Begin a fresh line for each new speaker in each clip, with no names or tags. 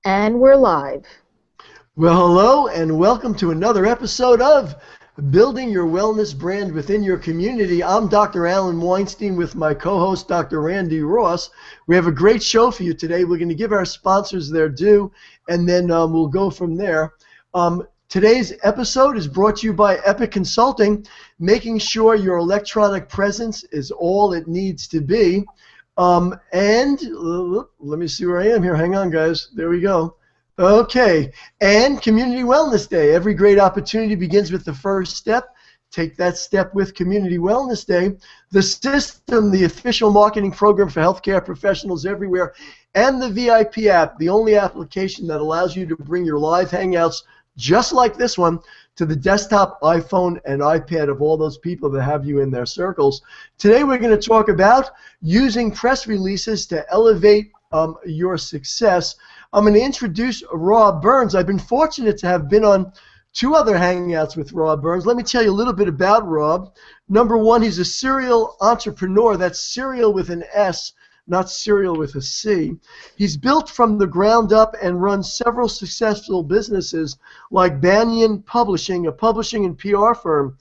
And we're live.
Well, hello, and welcome to another episode of Building Your Wellness Brand Within Your Community. I'm Dr. Alan Weinstein with my co-host, Dr. Randi Ross. We have a great show for you today. We're going to give our sponsors their due, and then we'll go from there. Today's episode is brought to you by Epic Consulting, making sure your electronic presence is all it needs to be. Let me see where I am here. Hang on, guys. There we go. Okay. And Community Wellness Day. Every great opportunity begins with the first step. Take that step with Community Wellness Day. The system, the official marketing program for healthcare professionals everywhere, and the VIP app, the only application that allows you to bring your live hangouts just like this one to the desktop, iPhone, and iPad of all those people that have you in their circles. Today we're going to talk about using press releases to elevate your success. I'm going to introduce Rob Burns. I've been fortunate to have been on two other hangouts with Rob Burns. Let me tell you a little bit about Rob. Number one, he's a serial entrepreneur. That's serial with an S, not cereal with a C. He's built from the ground up and runs several successful businesses like Banyan Publishing, a publishing and PR firm.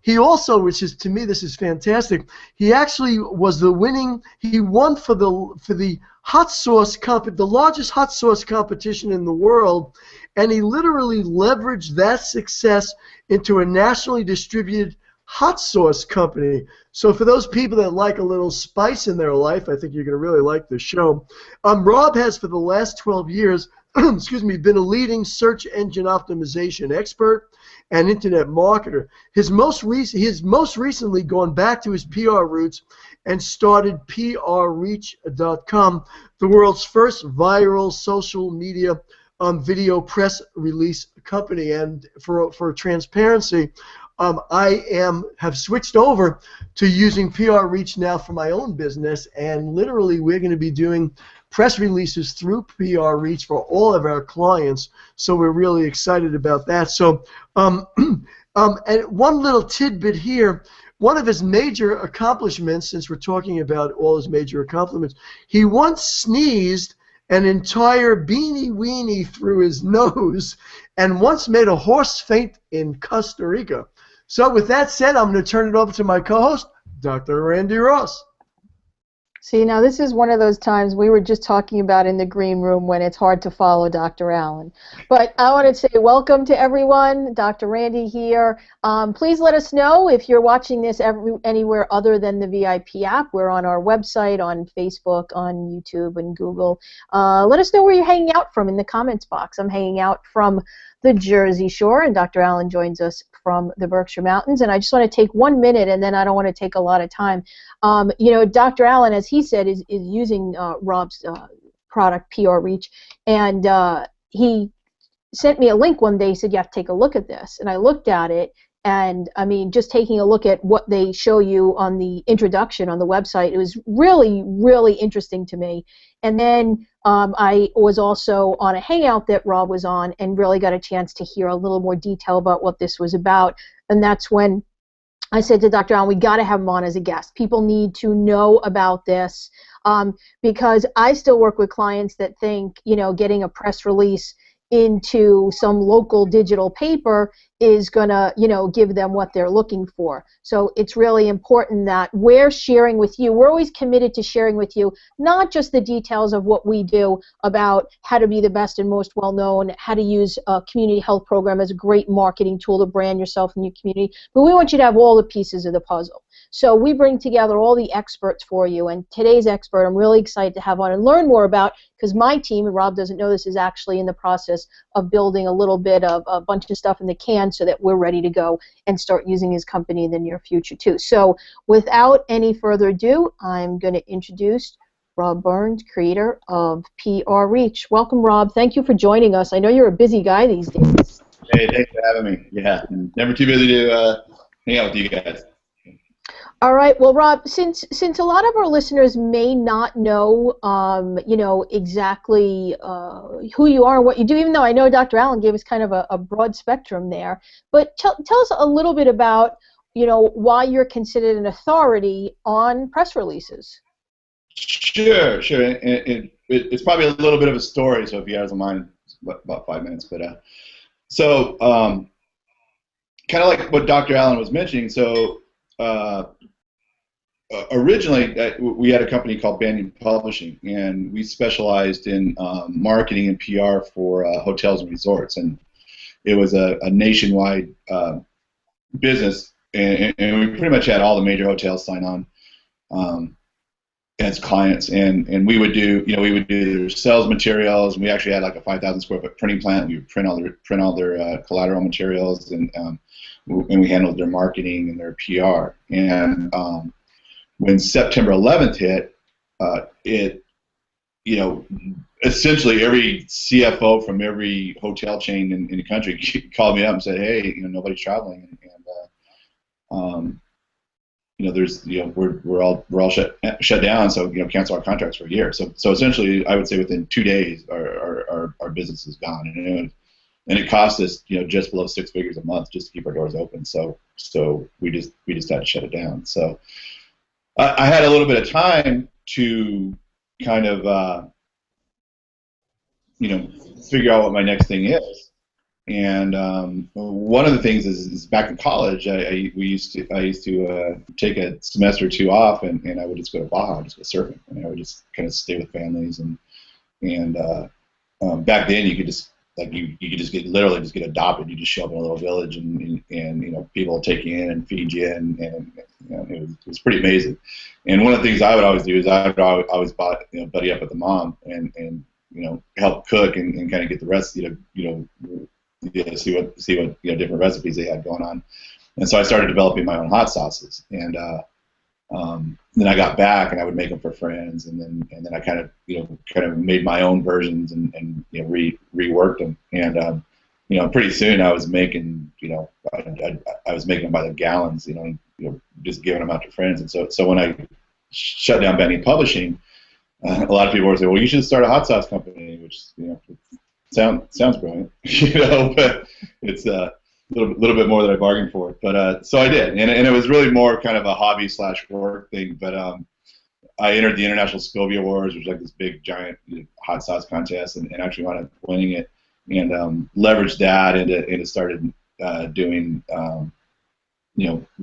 He also, which is to me, this is fantastic. He actually was he won for the hot sauce the largest hot sauce competition in the world, and he literally leveraged that success into a nationally distributed hot sauce company. So for those people that like a little spice in their life, I think you're going to really like the show. Rob has, for the last 12 years, been a leading search engine optimization expert and internet marketer. He has most recently gone back to his PR roots and started prREACH.com, the world's first viral social media video press release company. And for transparency, I have switched over to using prREACH now for my own business, and literally we're going to be doing press releases through prREACH for all of our clients, so we're really excited about that. So, and one little tidbit here, one of his major accomplishments, since we're talking about all his major accomplishments, he once sneezed an entire beanie weenie through his nose and once made a horse faint in Costa Rica. So with that said, I'm going to turn it over to my co-host, Dr. Randi Ross.
See, now this is one of those times we were just talking about in the green room when it's hard to follow Dr. Allen. But I want to say welcome to everyone. Dr. Randi here. Please let us know if you're watching this anywhere other than the VIP app. We're on our website, on Facebook, on YouTube, and Google. Let us know where you're hanging out from in the comments box. I'm hanging out from the Jersey Shore, and Dr. Allen joins us from the Berkshire Mountains. And I just want to take 1 minute, and then I don't want to take a lot of time. You know, Dr. Allen, as he said, is using Rob's product, prREACH, and he sent me a link one day. He said, you have to take a look at this. And I looked at it, and I mean, just taking a look at what they show you on the introduction on the website, it was really, really interesting to me. And then I was also on a hangout that Rob was on and really got a chance to hear a little more detail about what this was about. And that's when I said to Dr. Allen, we got to have him on as a guest. People need to know about this because I still work with clients that think, you know, getting a press release into some local digital paper is going to, you know, give them what they're looking for. So it's really important that we're sharing with you. We're always committed to sharing with you not just the details of what we do about how to be the best and most well-known, how to use a community health program as a great marketing tool to brand yourself in your community, but we want you to have all the pieces of the puzzle. So we bring together all the experts for you, and today's expert I'm really excited to have on and learn more about, because my team, and Rob doesn't know this, is actually in the process of building a little bit of a bunch of stuff in the can so that we're ready to go and start using his company in the near future too. So without any further ado, I'm going to introduce Rob Burns, creator of prREACH. Welcome, Rob. Thank you for joining us. I know you're a busy guy these days.
Hey, thanks for having me. Yeah, never too busy to hang out with you guys.
All right. Well, Rob, since a lot of our listeners may not know, you know, exactly who you are and what you do, even though I know Dr. Allen gave us kind of a broad spectrum there, but tell us a little bit about, you know, why you're considered an authority on press releases.
Sure. And it's probably a little bit of a story. So if you guys don't mind, about 5 minutes. But so kind of like what Dr. Allen was mentioning. So originally, we had a company called Banyan Publishing, and we specialized in marketing and PR for hotels and resorts, and it was a nationwide business, and we pretty much had all the major hotels sign on as clients, and we would do their sales materials, and we actually had like a 5,000 square foot printing plant. We would print all their collateral materials, and we handled their marketing and their PR. And when September 11th hit, it essentially every CFO from every hotel chain in the country called me up and said, hey, nobody's traveling, and there's we're all shut down, so cancel our contracts for a year. So essentially, I would say within 2 days, our business is gone, and it cost us just below 6 figures a month just to keep our doors open. So we just had to shut it down. So I had a little bit of time to kind of figure out what my next thing is. And one of the things is back in college, I used to take a semester or two off, and I would just go to Baja, just go surfing, and I would just kind of stay with families, and back then you could just literally get adopted. You just show up in a little village, and people will take you in and feed you, and it was pretty amazing. And one of the things I would always do is I would always buddy up with the mom and help cook and kind of get the rest see what different recipes they had going on. And so I started developing my own hot sauces, and then I got back and I would make them for friends, and then I kind of made my own versions and reworked them, and pretty soon I was making I was making them by the gallons, just giving them out to friends. And so when I shut down Banyan Publishing, a lot of people would say, well, you should start a hot sauce company, which sounds brilliant, but it's a little bit more than I bargained for. But so I did, and it was really more kind of a hobby / work thing. But I entered the International Scovia Awards, which was like this big giant hot sauce contest, and actually wound up winning it, and leveraged that into started doing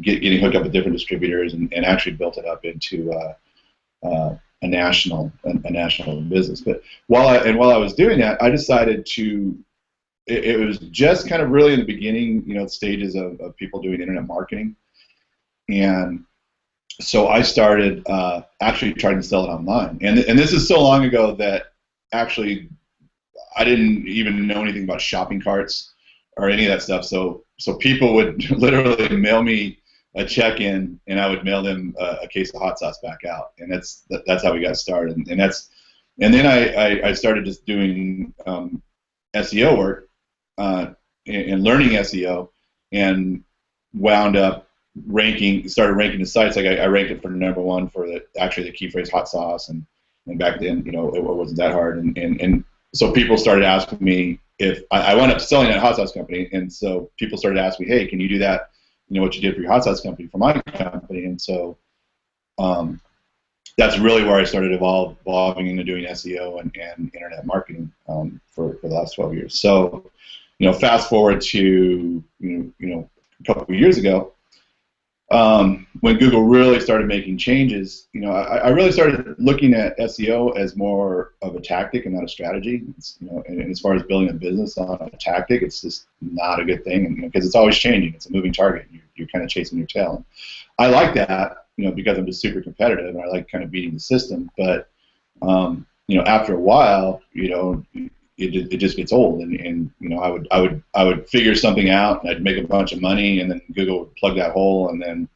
getting hooked up with different distributors, and actually built it up into a national business. But while I was doing that, I decided to. It was just kind of really in the beginning, stages of people doing internet marketing, and so I started actually trying to sell it online. And this is so long ago that actually I didn't even know anything about shopping carts or any of that stuff. So people would literally mail me a check-in, and I would mail them a case of hot sauce back out, and that's how we got started. And then I started just doing SEO work and learning SEO, and wound up started ranking the sites. Like I ranked it for #1 for the key phrase hot sauce, and back then it wasn't that hard, and so people started asking me if I wound up selling that hot sauce company, and so people started asking me, hey, can you do that? What you did for your hot sauce company for my company. And so that's really where I started evolving into doing SEO and internet marketing for the last 12 years. So, fast forward to a couple of years ago, when Google really started making changes, I really started looking at SEO as more of a tactic and not a strategy. And as far as building a business on a tactic, it's just not a good thing, because it's always changing. It's a moving target. You're kind of chasing your tail. And I like that, because I'm just super competitive, and I like kind of beating the system. But after a while, it just gets old, and I would figure something out, and I'd make a bunch of money, and then Google would plug that hole, and then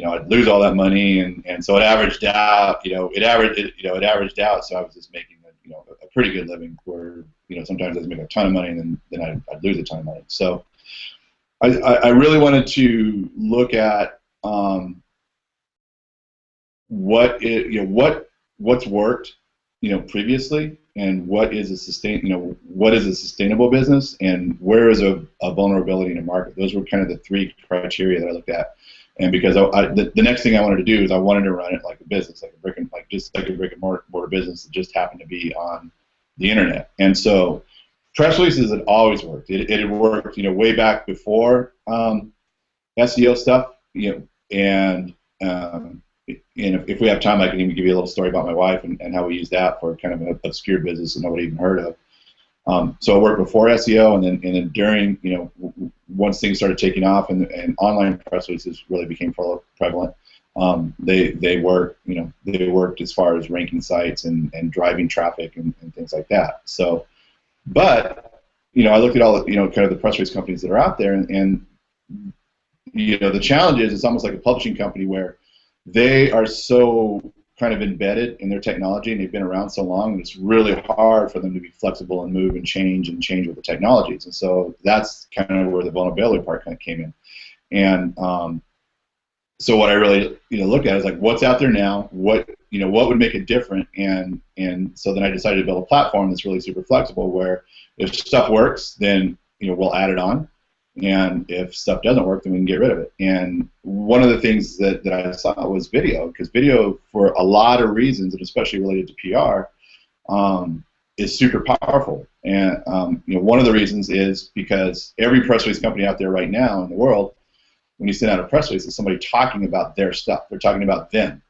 I'd lose all that money, and so it averaged out. It averaged out. So I was just making a pretty good living, where sometimes I was making a ton of money, and then I'd lose a ton of money. So I really wanted to look at what's worked previously, and what is a sustainable business, and where is a vulnerability in a market. Those were kind of the 3 criteria that I looked at. And because the next thing I wanted to do is I wanted to run it like a business, like just like a brick and mortar business that just happened to be on the internet. And so press releases had always worked. It had worked, way back before SEO stuff, and if we have time, I can even give you a little story about my wife and how we used that for kind of an obscure business that nobody even heard of. So I worked before SEO, and then during, once things started taking off and online press releases really became prevalent, they worked as far as ranking sites and driving traffic and things like that. So, but I looked at all kind of the press release companies that are out there, and the challenge is it's almost like a publishing company where they are so kind of embedded in their technology, and they've been around so long, and it's really hard for them to be flexible and move and change with the technologies. And so that's kind of where the vulnerability part kind of came in. And so what I really looked at is like, what's out there now, what would make it different, and so then I decided to build a platform that's really super flexible, where if stuff works, then we'll add it on, and if stuff doesn't work, then we can get rid of it. And one of the things that I saw was video, because video, for a lot of reasons, and especially related to PR, is super powerful. And one of the reasons is because every press release company out there right now in the world, when you send out a press release, it's somebody talking about their stuff. They're talking about them.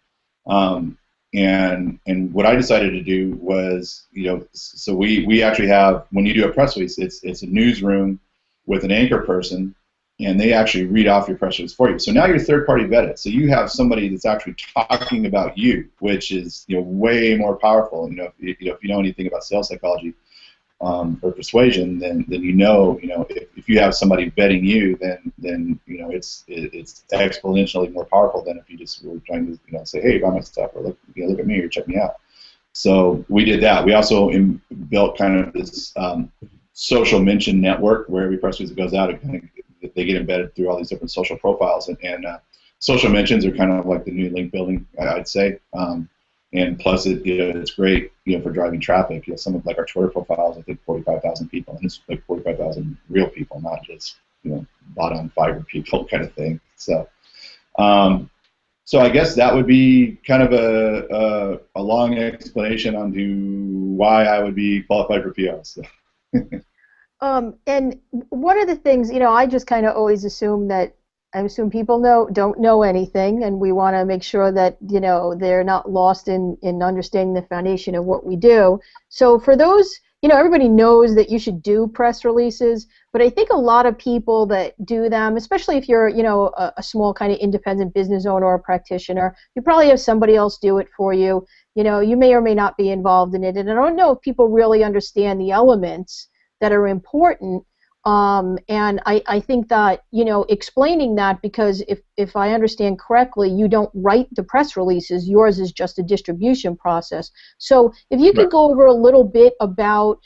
And what I decided to do was, so we actually have, when you do a press release, it's a newsroom with an anchor person, and they actually read off your press release for you. So now you're third-party vetted. So you have somebody that's actually talking about you, which is way more powerful. If you know anything about sales psychology or persuasion, then if you have somebody vetting you, then it's exponentially more powerful than if you just were trying to say, hey, buy my stuff, or look at me, or check me out. So we did that. We also built kind of this social mention network where every press release that goes out, they get embedded through all these different social profiles, and social mentions are kind of like the new link building, I'd say. And plus, it's great, for driving traffic. Some of our Twitter profiles, I think 45,000 people, and it's like 45,000 real people, not just bought on Fiverr people kind of thing. So, so I guess that would be kind of a long explanation on why I would be qualified for PR. So.
And one of the things, I just kind of always assume that, I assume people don't know anything, and we want to make sure that, they're not lost in understanding the foundation of what we do. So for those, everybody knows that you should do press releases, but I think a lot of people that do them, especially if you're, a small kind of independent business owner or practitioner, you probably have somebody else do it for you. You may or may not be involved in it, and I don't know if people really understand the elements that are important. And I think that, explaining that, because if I understand correctly, you don't write the press releases, yours is just a distribution process. So if you could go over a little bit about,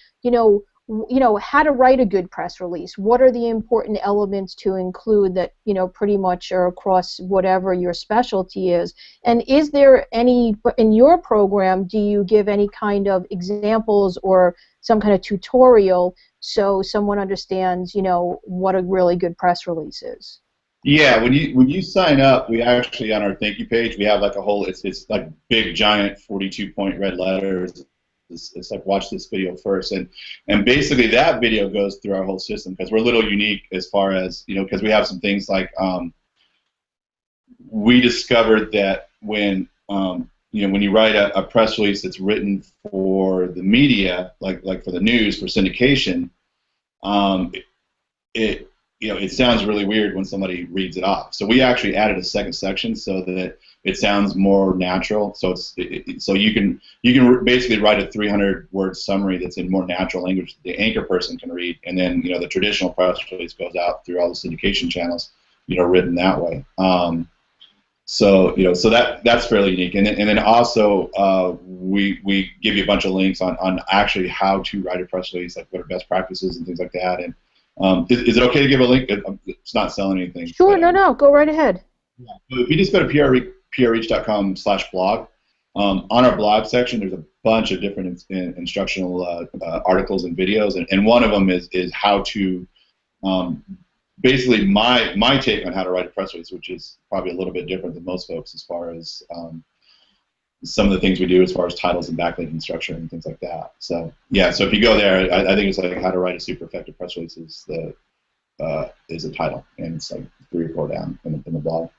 how to write a good press release, what are the important elements to include that, pretty much are across whatever your specialty is, and is there any, in your program, do you give any kind of examples or some kind of tutorial so someone understands, what a really good press release is?
Yeah, when you sign up, we actually, on our thank you page, we have like a whole, it's like big giant 42-point red letters. It's like, watch this video first, and basically that video goes through our whole system, because we're a little unique as far as, because we have some things like, we discovered that when when you write a press release that's written for the media, like for the news, for syndication, it sounds really weird when somebody reads it off. So we actually added a second section so that it sounds more natural. So so you can basically write a 300-word summary that's in more natural language the anchor person can read, and then the traditional press release goes out through all the syndication channels, written that way. So so that's fairly unique, and then also we give you a bunch of links on actually how to write a press release, like what are best practices and things like that. And is it okay to give a link? It's not selling anything.
Sure, but, no, go right ahead.
Yeah. So if you just go to prREACH.com/blog, on our blog section, there's a bunch of different instructional articles and videos, and one of them is how to basically my take on how to write a press release, which is probably a little bit different than most folks as far as some of the things we do as far as titles and backlinking structure and things like that. So yeah, so if you go there, I think it's like how to write a super effective press release is a title, and it's like 3 or 4 down in the blog.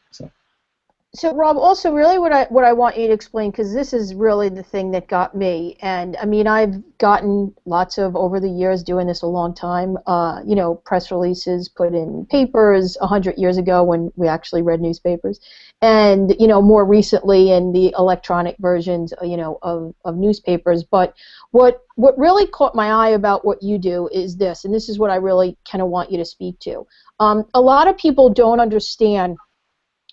So Rob, also really what I want you to explain, because this is really the thing that got me, and I mean I've gotten lots of, over the years doing this a long time, you know, press releases put in papers 100 years ago when we actually read newspapers, and you know more recently in the electronic versions, you know, of newspapers. But what really caught my eye about what you do is this, and this is what I really kind of want you to speak to. A lot of people don't understand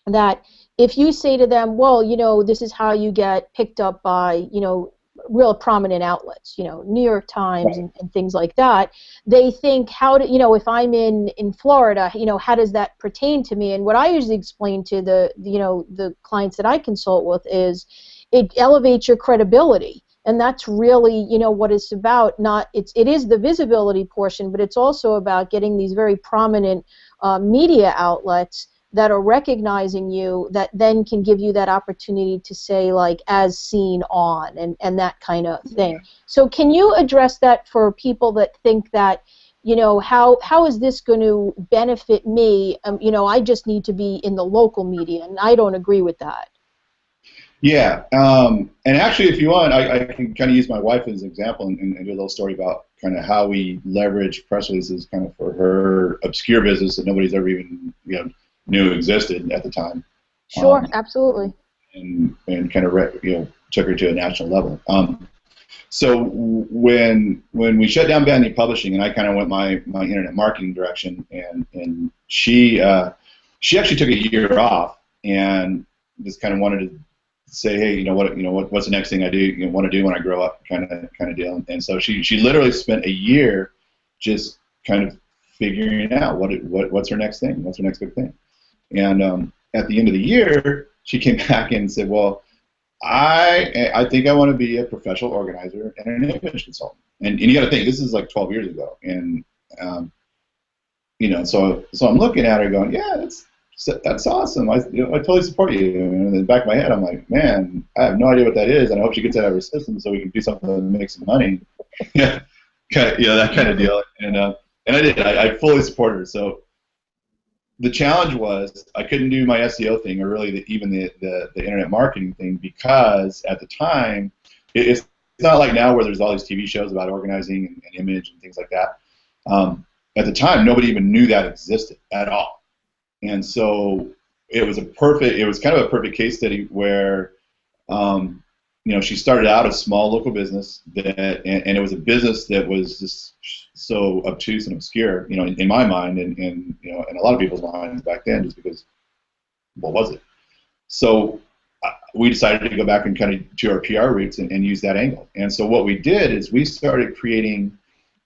that if you say to them, well, you know, this is how you get picked up by, you know, real prominent outlets, you know, New York Times and things like that, they think, how do, you know, if I'm in Florida, you know, how does that pertain to me? And what I usually explain to the, you know, the clients that I consult with is it elevates your credibility. And that's really, you know, what it's about. It is the visibility portion, but it's also about getting these very prominent media outlets that are recognizing you, that then can give you that opportunity to say, like, as seen on, and that kind of thing. So can you address that for people that think that, you know, how is this going to benefit me? You know, I just need to be in the local media, and I don't agree with that.
Yeah, and actually, if you want, I can kind of use my wife as an example and do a little story about kind of how we leverage press releases kind of for her obscure business that nobody's ever even, you know, knew existed at the time.
Sure, absolutely.
And kind of you know, took her to a national level. So when we shut down Vanity Publishing, and I kind of went my internet marketing direction, and she actually took a year off and just kind of wanted to say, hey, you know what's the next thing I do, you know, want to do when I grow up, kind of deal. And so she literally spent a year just kind of figuring out what's her next thing, what's her next big thing. And at the end of the year, she came back and said, well, I think I want to be a professional organizer and an image consultant. And you got to think, this is like 12 years ago. And, you know, so I'm looking at her going, yeah, that's awesome. I totally support you. And in the back of my head, I'm like, man, I have no idea what that is, and I hope she gets that out of her system so we can do something that makes some money. Yeah, that kind of deal. And I did. I fully support her. So the challenge was I couldn't do my SEO thing, or really even the internet marketing thing, because at the time, it's not like now where there's all these TV shows about organizing and image and things like that. At the time, nobody even knew that existed at all. And so it was kind of a perfect case study where, you know, she started out a small local business and it was a business that was just so obtuse and obscure, you know, in my mind, and you know, in a lot of people's minds back then, just because, what was it? So we decided to go back and kind of to our PR roots and use that angle. And so what we did is we started creating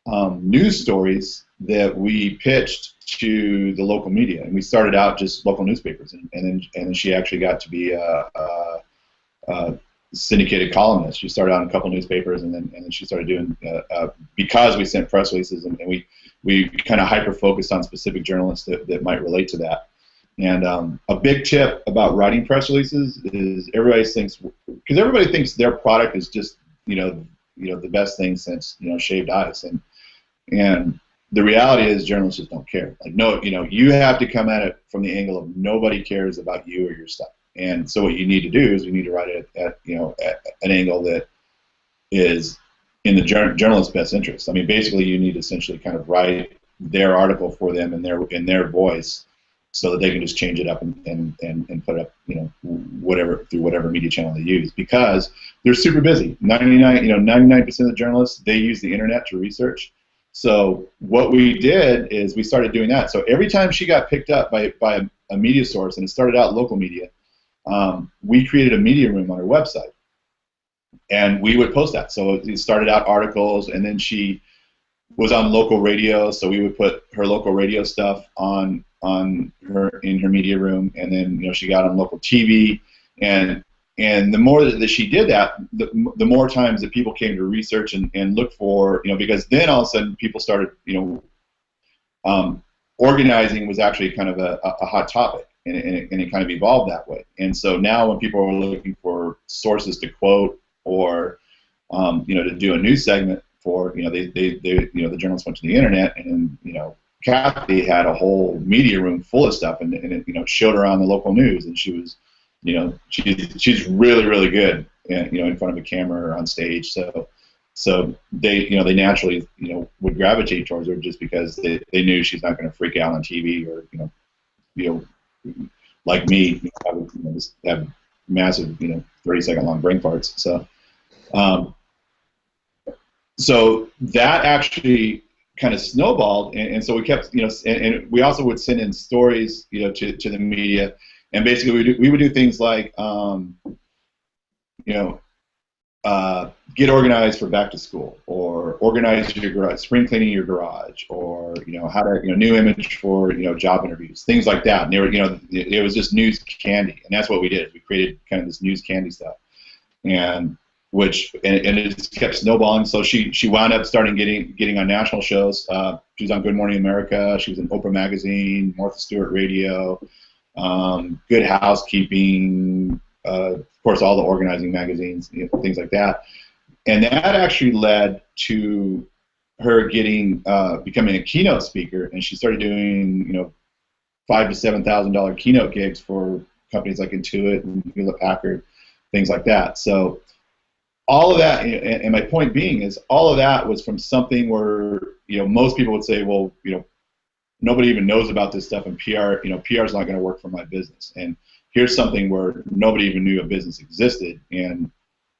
news stories that we pitched to the local media, and we started out just local newspapers, and then she actually got to be a syndicated columnist. She started out in a couple newspapers, and then she started doing because we sent press releases, and we kind of hyper focused on specific journalists that might relate to that. And a big tip about writing press releases is everybody thinks their product is just you know the best thing since shaved ice, and the reality is journalists just don't care. Like, no, you have to come at it from the angle of nobody cares about you or your stuff. And so what you need to do is you need to write it at an angle that is in the journalist's best interest. I mean, basically, you need to essentially kind of write their article for them in their voice, so that they can just change it up and put it up, through whatever media channel they use, because they're super busy. 99% of the journalists, they use the internet to research. So what we did is we started doing that. So every time she got picked up by a media source, and it started out local media, we created a media room on her website, and we would post that. So it started out articles, and then she was on local radio, so we would put her local radio stuff in her media room, and then she got on local TV, and the more that she did that, the more times that people came to research and look for, because then all of a sudden people started organizing was actually kind of a hot topic, and it kind of evolved that way. And so now when people are looking for sources to quote or to do a news segment for, the journalists went to the internet, and Kathy had a whole media room full of stuff, and it showed her on the local news, and she was, she's really, really good, in front of a camera or on stage. So they naturally would gravitate towards her just because they knew she's not going to freak out on TV or like me, just have massive 30-second long brain farts. So that actually kind of snowballed, and so we kept and we also would send in stories to the media, and basically we would do things like get organized for back to school, or organize your garage, spring cleaning your garage, or how to new image for job interviews, things like that. And they were it was just news candy, and that's what we did. We created kind of this news candy stuff, and it just kept snowballing. So she wound up starting getting on national shows. She was on Good Morning America. She was in Oprah Magazine, Martha Stewart Radio, Good Housekeeping. Of course, all the organizing magazines, things like that. And that actually led to her becoming a keynote speaker, and she started doing $5,000 to $7,000 keynote gigs for companies like Intuit and Hewlett Packard, things like that. So all of that, and my point being is, all of that was from something where most people would say, well, nobody even knows about this stuff, and PR is not going to work for my business. And here's something where nobody even knew a business existed, and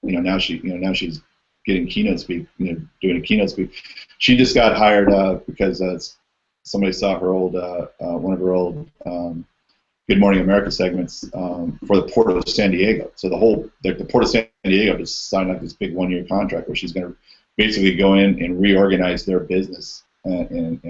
now she's getting keynote speak, doing a keynote speak. She just got hired because somebody saw her old one of her old Good Morning America segments for the Port of San Diego. So the Port of San Diego just signed up this big 1-year contract where she's going to basically go in and reorganize their business and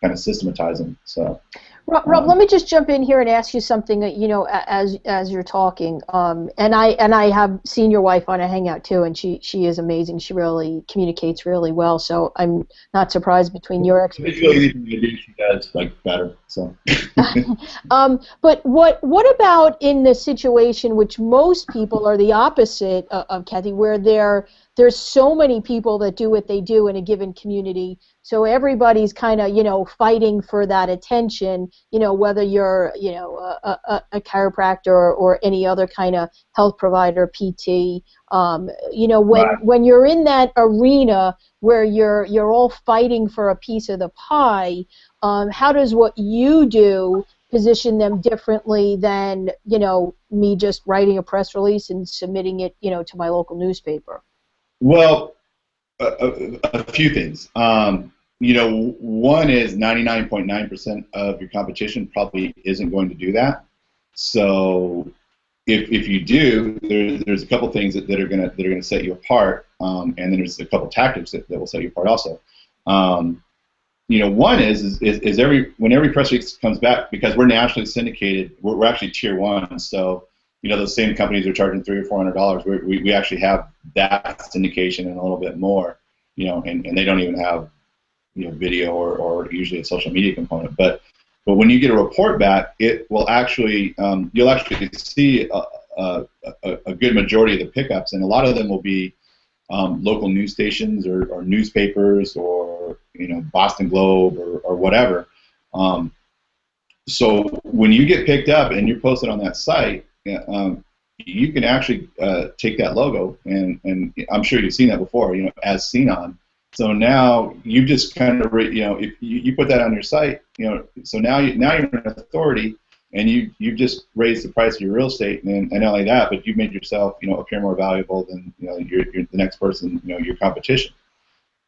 kind of systematize them. So.
Rob, let me just jump in here and ask you something. As you're talking, and I have seen your wife on a Hangout too, and she is amazing. She really communicates really well. So I'm not surprised between your expertise.
She does better. So.
But what about in the situation which most people are the opposite of Kathy, where there's so many people that do what they do in a given community, so everybody's kind of fighting for that attention, whether you're a chiropractor or any other kind of health provider, PT, when you're in that arena where you're all fighting for a piece of the pie, how does what you do position them differently than me just writing a press release and submitting it to my local newspaper?
Well, a few things. One is 99.9% of your competition probably isn't going to do that. So if you do, there's a couple things that are gonna set you apart, and then there's a couple tactics that will set you apart also. One is when every press release comes back, because we're nationally syndicated, we're actually tier 1, so those same companies are charging $300 or $400. We actually have that syndication and a little bit more, and they don't even have video or usually a social media component. But when you get a report back, it will actually you'll actually see a good majority of the pickups, and a lot of them will be local news stations or newspapers or Boston Globe or whatever. So when you get picked up and you're posted on that site, you can actually take that logo, and I'm sure you've seen that before, as seen on. So now you just kind of, if you put that on your site, so now you're an authority, and you've just raised the price of your real estate, and not only that, but you've made yourself, appear more valuable than you're the next person, your competition.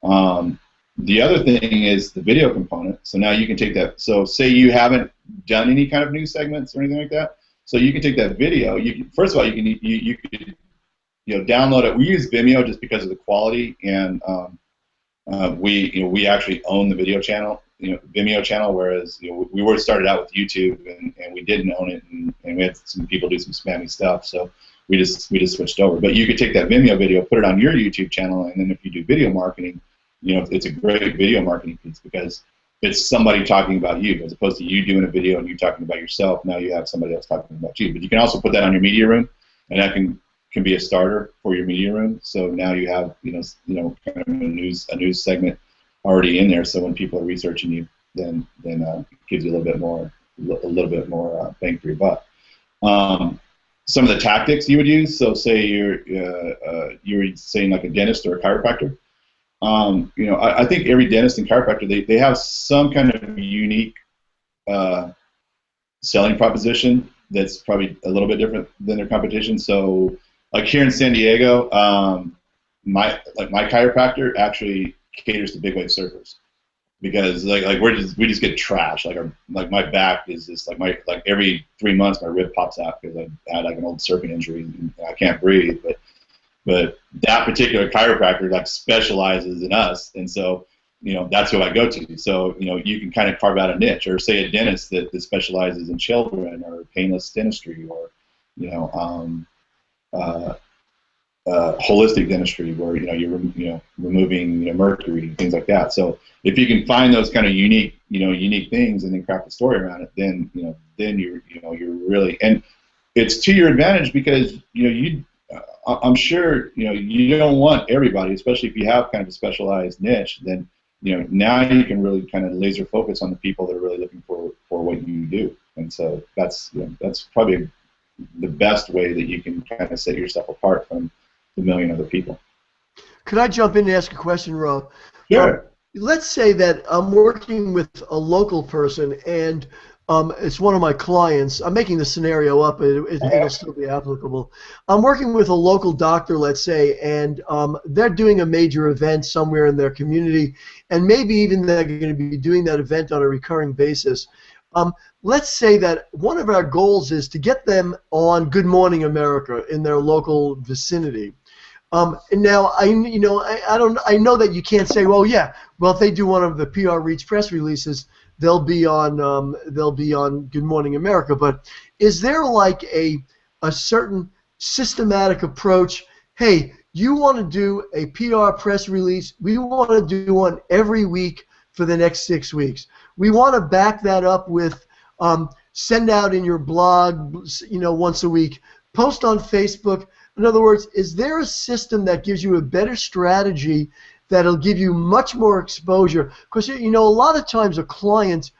The other thing is the video component. So now you can take that. So say you haven't done any kind of news segments or anything like that. So you can take that video. First of all, you could download it. We use Vimeo just because of the quality, and we actually own the video channel, Vimeo channel, whereas we were started out with YouTube, and we didn't own it, and we had some people do some spammy stuff, so we just switched over. But you could take that Vimeo video, put it on your YouTube channel, and then if you do video marketing, it's a great video marketing piece, because it's somebody talking about you, as opposed to you doing a video and you talking about yourself. Now you have somebody else talking about you. But you can also put that on your media room, and that can be a starter for your media room. So now you have kind of a news segment already in there. So when people are researching you, then it gives you a little bit more bang for your buck. Some of the tactics you would use. So say you're saying like a dentist or a chiropractor. I think every dentist and chiropractor, they have some kind of unique selling proposition that's probably a little bit different than their competition. So, like here in San Diego, my chiropractor actually caters to big wave surfers, because we just get trashed. Like my back is just like every 3 months my rib pops out because I had like an old surfing injury and I can't breathe. But that particular chiropractor like specializes in us, and so that's who I go to. So you can kind of carve out a niche, or say a dentist that specializes in children or painless dentistry, or holistic dentistry where you're removing mercury, things like that. So if you can find those kind of unique things and then craft a story around it, then you're really, and it's to your advantage, because I'm sure you don't want everybody, especially if you have kind of a specialized niche. Then now you can really kind of laser focus on the people that are really looking for what you do, and so that's probably the best way that you can kind of set yourself apart from the million other people.
Could I jump in and ask a question, Rob?
Sure.
Let's say that I'm working with a local person, and it's one of my clients. I'm making the scenario up, but it'll still be applicable. I'm working with a local doctor, let's say, and they're doing a major event somewhere in their community, and maybe even they're going to be doing that event on a recurring basis. Let's say that one of our goals is to get them on Good Morning America in their local vicinity. And now I know that you can't say, well, if they do one of the prREACH press releases, they'll be on Good Morning America. But is there like a certain systematic approach? Hey, you want to do a PR press release? We want to do one every week for the next 6 weeks. We want to back that up with send out in your blog, once a week, post on Facebook. In other words, is there a system that gives you a better strategy that'll give you much more exposure? Because a lot of times a client,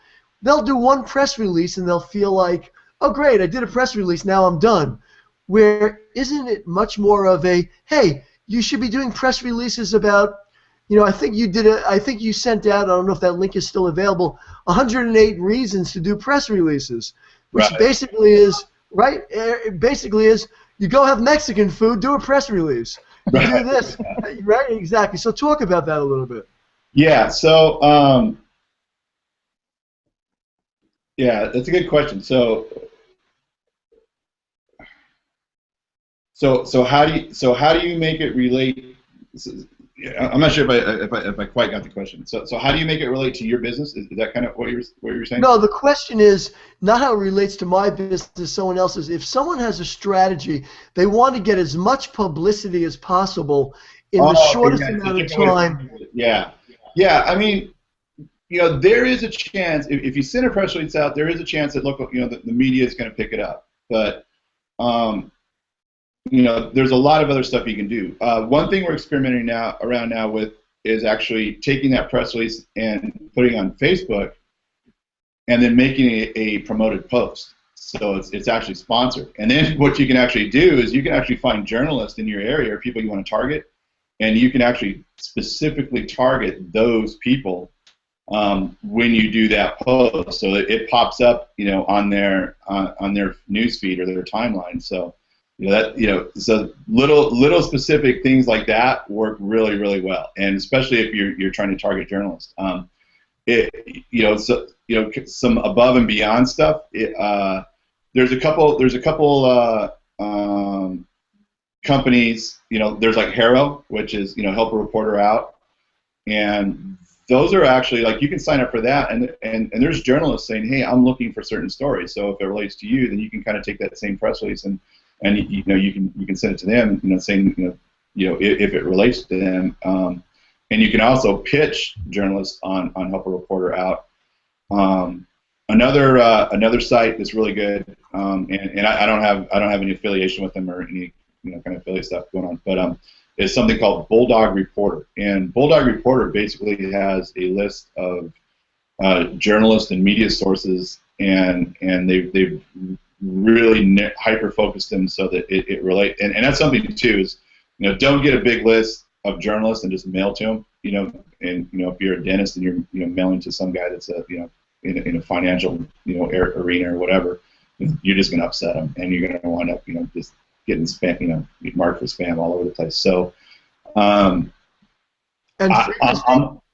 they'll do one press release and they'll feel like, oh great, I did a press release, now I'm done. Where isn't it much more of a, hey, you should be doing press releases about, I think you sent out, I don't know if that link is still available, 108 reasons to do press releases, which basically is, right? Basically is, you go have Mexican food, do a press release. You do this, right? Exactly. So talk about that a little bit.
Yeah. So that's a good question. So how do you make it relate? I'm not sure if I quite got the question. So how do you make it relate to your business? Is that kind of what you're saying?
No, the question is not how it relates to my business, someone else's. If someone has a strategy, they want to get as much publicity as possible in the shortest amount of time.
Yeah. I mean, there is a chance if you send a press release out, there is a chance that the media is going to pick it up. But there's a lot of other stuff you can do. One thing we're experimenting around now with is actually taking that press release and putting it on Facebook, and then making it a promoted post. So it's actually sponsored. And then what you can actually do is you can actually find journalists in your area or people you want to target, and you can actually specifically target those people when you do that post. So it pops up, on their news feed or their timeline. So so little specific things like that work really, really well, and especially if you're trying to target journalists. Some above and beyond stuff. There's a couple companies. There's like Harrow, which is help a reporter out, and those are actually like you can sign up for that, and there's journalists saying, hey, I'm looking for certain stories. So if it relates to you, then you can kind of take that same press release and you can send it to them, saying if it relates to them, and you can also pitch journalists on help a reporter out Another site that's really good, and I don't have any affiliation with them or any kind of affiliate stuff going on, but is something called Bulldog Reporter, and Bulldog Reporter basically has a list of journalists and media sources, and they've really hyper focused them so that it relates, and that's something too is don't get a big list of journalists and just mail to them, and if you're a dentist and you're mailing to some guy that's in a financial arena or whatever, you're just going to upset them, and you're going to wind up just getting spam, marked for spam all over the place. So,
and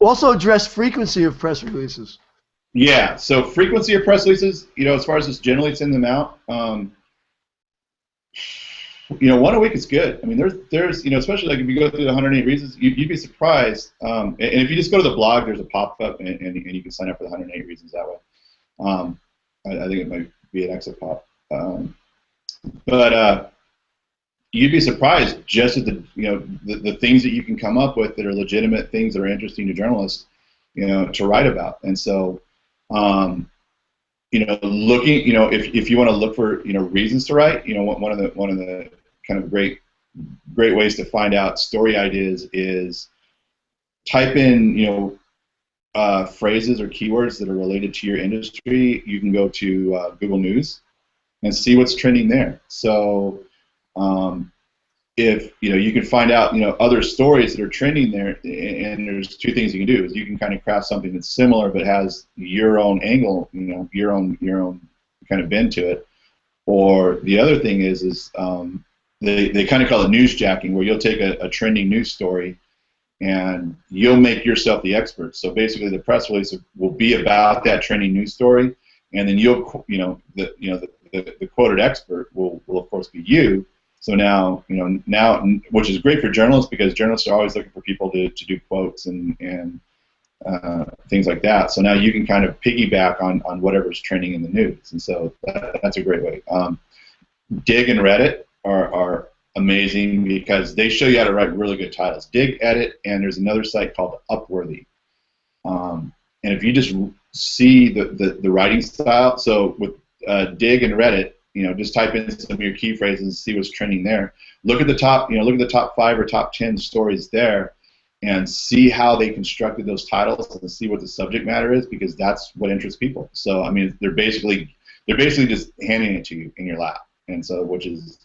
also address frequency of press releases.
Yeah. So frequency of press releases, as far as just generally send them out, one a week is good. I mean, there's especially like if you go through the 108 reasons, you'd be surprised. And if you just go to the blog, there's a pop-up, and you can sign up for the 108 reasons that way. I think it might be an exit pop. But you'd be surprised just at the things that you can come up with that are legitimate things that are interesting to journalists, to write about. And so, looking, if you want to look for, reasons to write, one of the kind of great ways to find out story ideas is type in, phrases or keywords that are related to your industry. You can go to Google News and see what's trending there. So, if you can find out other stories that are trending there, and there's two things you can do: is you can kind of craft something that's similar but has your own angle, your own kind of bend to it, or the other thing is they kind of call it newsjacking, where you'll take a trending news story and you'll make yourself the expert. So basically, the press release will be about that trending news story, and then the quoted expert will of course be you. So now, which is great for journalists, because journalists are always looking for people to do quotes and things like that. So now you can kind of piggyback on whatever's trending in the news, and so that's a great way. Dig and Reddit are amazing because they show you how to write really good titles. Dig, Edit, and there's another site called Upworthy. And if you just see the writing style, so with Dig and Reddit, just type in some of your key phrases and see what's trending there. Look at the top, look at the top 5 or top 10 stories there, and see how they constructed those titles and see what the subject matter is, because that's what interests people. So I mean, they're basically just handing it to you in your lap, and so which is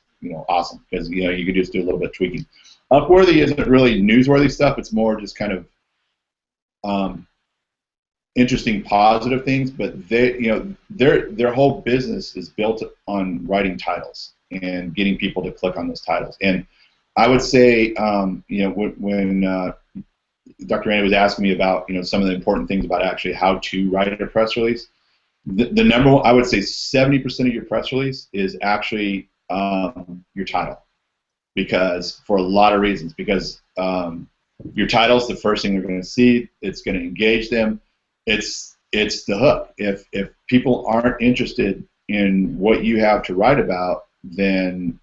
awesome, because you could just do a little bit of tweaking. Upworthy isn't really newsworthy stuff; it's more just kind of interesting, positive things, but their whole business is built on writing titles and getting people to click on those titles. And I would say, when Dr. Randi was asking me about some of the important things about actually how to write a press release, the number one, I would say 70% of your press release is actually your title, because for a lot of reasons, because your title is the first thing they're going to see. It's going to engage them. It's the hook. If people aren't interested in what you have to write about, then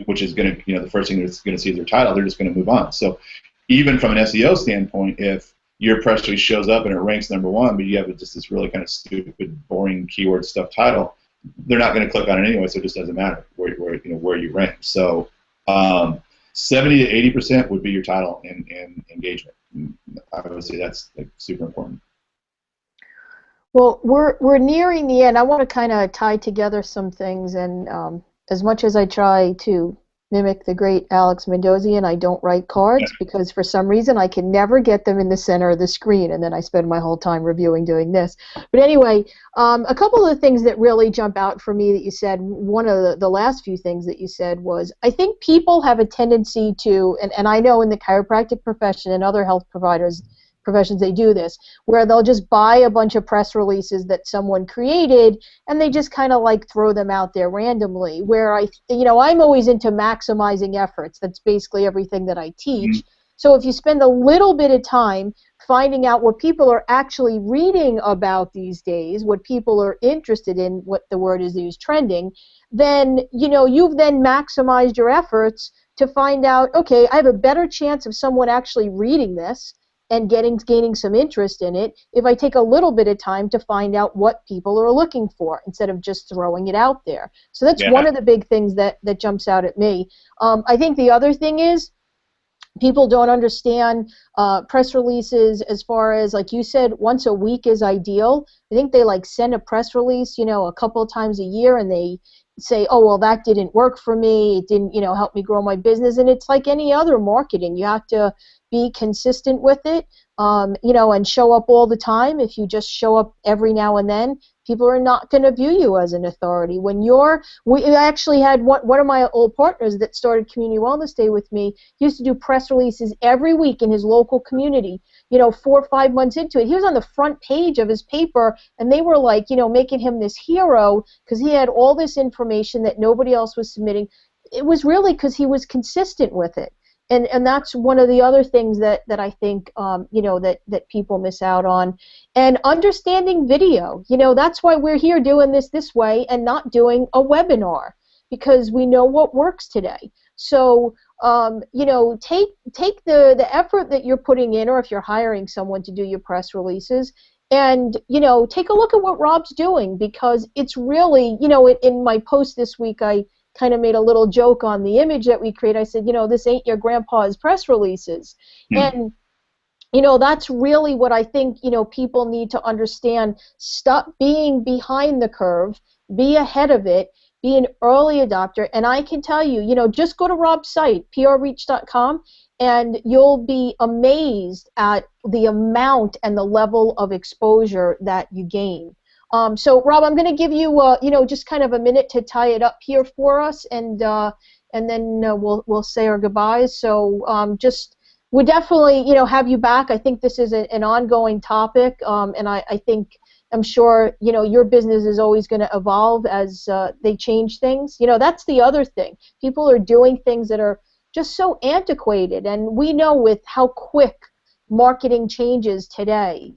which is going to the first thing that's going to see is their title, they're just going to move on. So even from an SEO standpoint, if your press release shows up and it ranks #1, but you have just this really kind of stupid, boring keyword stuff title, they're not going to click on it anyway. So it just doesn't matter where you rank. So 70 to 80% would be your title and engagement. I would say that's super important.
Well, we're nearing the end. I want to kind of tie together some things, and as much as I try to mimic the great Alex Mendozian, I don't write cards because for some reason I can never get them in the center of the screen, and then I spend my whole time reviewing doing this. But anyway, a couple of the things that really jump out for me that you said, one of the last few things that you said was, I think people have a tendency to, and I know in the chiropractic profession and other health professions they do this, where they'll just buy a bunch of press releases that someone created and they just kind of like throw them out there randomly, where I'm always into maximizing efforts. That's basically everything that I teach. Mm-hmm. So if you spend a little bit of time finding out what people are actually reading about these days, what people are interested in, what the word is used, trending, then you've then maximized your efforts to find out, okay, I have a better chance of someone actually reading this and gaining some interest in it if I take a little bit of time to find out what people are looking for instead of just throwing it out there. So that's one
Yeah.
of the big things that jumps out at me. I think the other thing is people don't understand press releases as far as, like you said, once a week is ideal. I think they like send a press release, a couple of times a year, and they say, oh, well, that didn't work for me. It didn't, help me grow my business. And it's like any other marketing. You have to be consistent with it, and show up all the time. If you just show up every now and then, people are not going to view you as an authority. We actually had one of my old partners that started Community Wellness Day with me. He used to do press releases every week in his local community. 4 or 5 months into it, he was on the front page of his paper, and they were like, making him this hero because he had all this information that nobody else was submitting. It was really because he was consistent with it. And that's one of the other things that I think that people miss out on. And understanding video, that's why we're here doing this way and not doing a webinar, because we know what works today. So take the effort that you're putting in, or if you're hiring someone to do your press releases, and take a look at what Rob's doing, because it's really, in my post this week, I kind of made a little joke on the image that we create. I said, this ain't your grandpa's press releases. And that's really what I think, people need to understand. Stop being behind the curve, be ahead of it, be an early adopter. And I can tell you, just go to Rob's site, prREACH.com, and you'll be amazed at the amount and the level of exposure that you gain. So, Rob, I'm going to give you, just kind of a minute to tie it up here for us, and then we'll say our goodbyes. So, we'll definitely, have you back. I think this is an ongoing topic, and I'm sure, your business is always going to evolve as they change things. That's the other thing. People are doing things that are just so antiquated, and we know with how quick marketing changes today.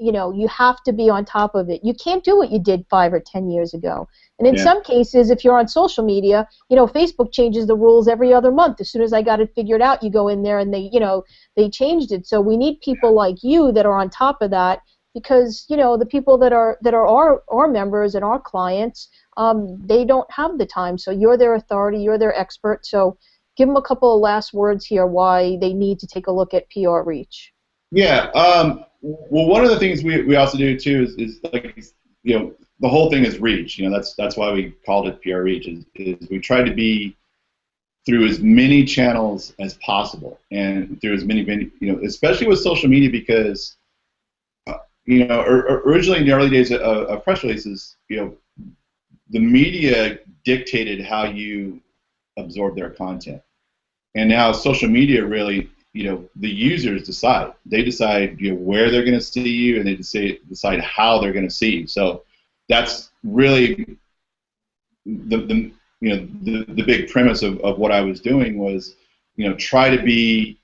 You have to be on top of it. You can't do what you did 5 or 10 years ago. And in some cases, if you're on social media, Facebook changes the rules every other month. As soon as I got it figured out, you go in there and they changed it. So we need people like you that are on top of that, because the people that are our members and our clients, they don't have the time. So you're their authority, you're their expert. So give them a couple of last words here why they need to take a look at prREACH.
Yeah. Well, one of the things we also do too is like, the whole thing is reach. That's why we called it prREACH. Is we try to be through as many channels as possible, and through as many, especially with social media, because originally in the early days of press releases, the media dictated how you absorb their content. And now social media really, the users decide. They decide where they're going to see you, and they decide how they're going to see you. So that's really the big premise of what I was doing was, try to be,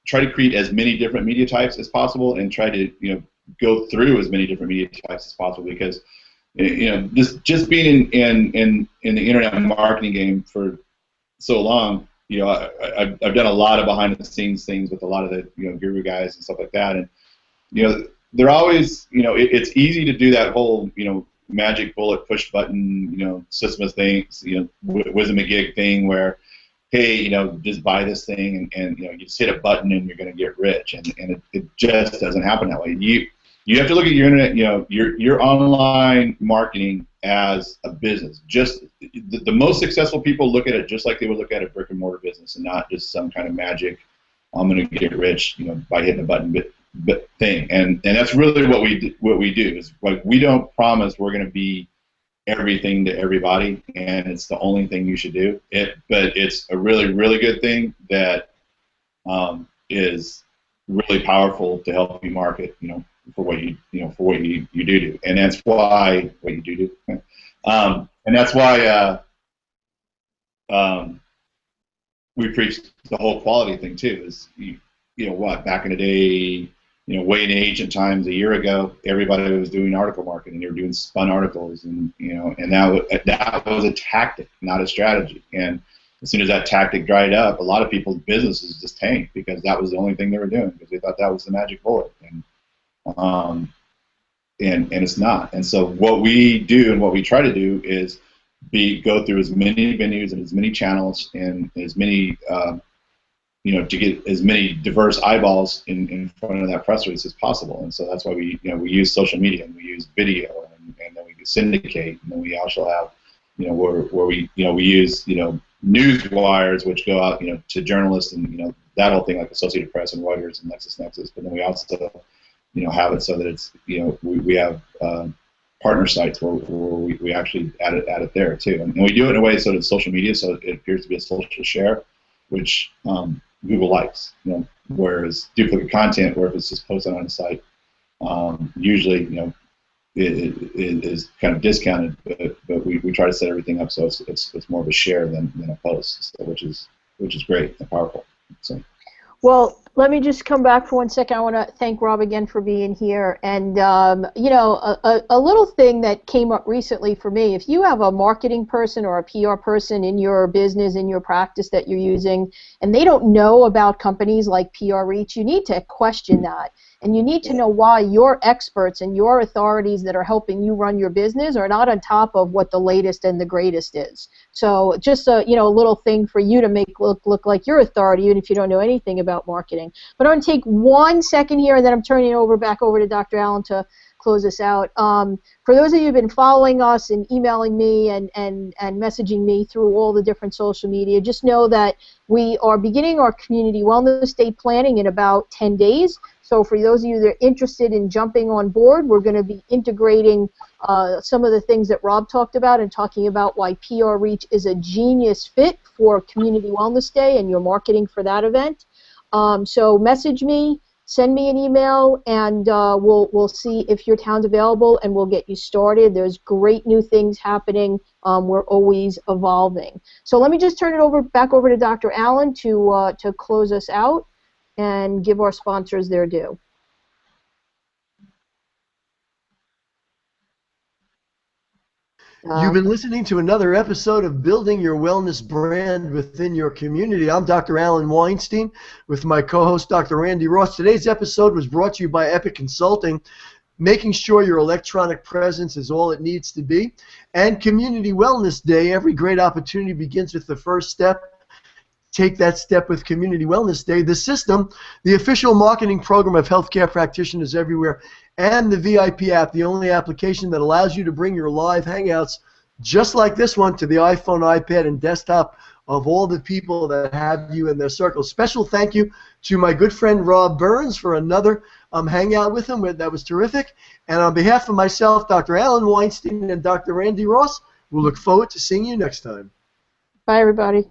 try to create as many different media types as possible, and try to, go through as many different media types as possible, because just being in the internet marketing game for so long, I've done a lot of behind the scenes things with a lot of the guru guys and stuff like that, and they're always it's easy to do that whole magic bullet push button system of things, wisdom of gig thing where, hey, just buy this thing and you just hit a button and you're going to get rich, and it just doesn't happen that way. You have to look at your internet, your online marketing as a business. Just the most successful people look at it just like they would look at a brick and mortar business, and not just some kind of magic, I'm going to get rich, by hitting a button but thing. And that's really what we do is, like, we don't promise we're going to be everything to everybody, and it's the only thing you should do. But it's a really, really good thing that is really powerful to help you market, for what you do, and that's why what you do, and that's why we preach the whole quality thing too. Is back in the day, way in the ancient times, a year ago, everybody was doing article marketing. They were doing spun articles, and and that was a tactic, not a strategy. And as soon as that tactic dried up, a lot of people's businesses just tanked because that was the only thing they were doing because they thought that was the magic bullet. And it's not. And so what we do and what we try to do is go through as many venues and as many channels and as many to get as many diverse eyeballs in front of that press release as possible. And so that's why we use social media and we use video and then we syndicate, and then we also have where we use news wires which go out to journalists and that whole thing like Associated Press and Reuters and LexisNexis. But then we also have it so that it's we have partner sites where we actually add it there too, and we do it in a way so that it's social media, so it appears to be a social share, which Google likes. Whereas duplicate content, where if it's just posted on a site, usually it is kind of discounted, but we try to set everything up so it's more of a share than a post, so, which is great and powerful. So.
Well, let me just come back for 1 second. I want to thank Rob again for being here. And, a little thing that came up recently for me, if you have a marketing person or a PR person in your business, in your practice that you're using, and they don't know about companies like prREACH, you need to question that. And you need to know why your experts and your authorities that are helping you run your business are not on top of what the latest and the greatest is. So just a little thing for you to make look like your authority, even if you don't know anything about marketing. But I'm going to take 1 second here, and then I'm turning it back over to Dr. Allen to close us out. For those of you who've been following us and emailing me and messaging me through all the different social media, just know that we are beginning our Community Wellness Day planning in about 10 days. So for those of you that are interested in jumping on board, we're going to be integrating some of the things that Rob talked about and talking about why prREACH is a genius fit for Community Wellness Day and your marketing for that event. So message me, send me an email, and we'll see if your town's available, and we'll get you started. There's great new things happening. We're always evolving. So let me just turn it back over to Dr. Allen to close us out and give our sponsors their due.
You've been listening to another episode of Building Your Wellness Brand Within Your Community. I'm Dr. Alan Weinstein with my co-host, Dr. Randi Ross. Today's episode was brought to you by Epic Consulting, making sure your electronic presence is all it needs to be. And Community Wellness Day, every great opportunity begins with the first step. Take that step with Community Wellness Day. The system, the official marketing program of healthcare practitioners everywhere, and the VIP app, the only application that allows you to bring your live hangouts just like this one to the iPhone, iPad, and desktop of all the people that have you in their circle. Special thank you to my good friend Rob Burns for another hangout with him. That was terrific. And on behalf of myself, Dr. Alan Weinstein, and Dr. Randi Ross, we'll look forward to seeing you next time.
Bye, everybody.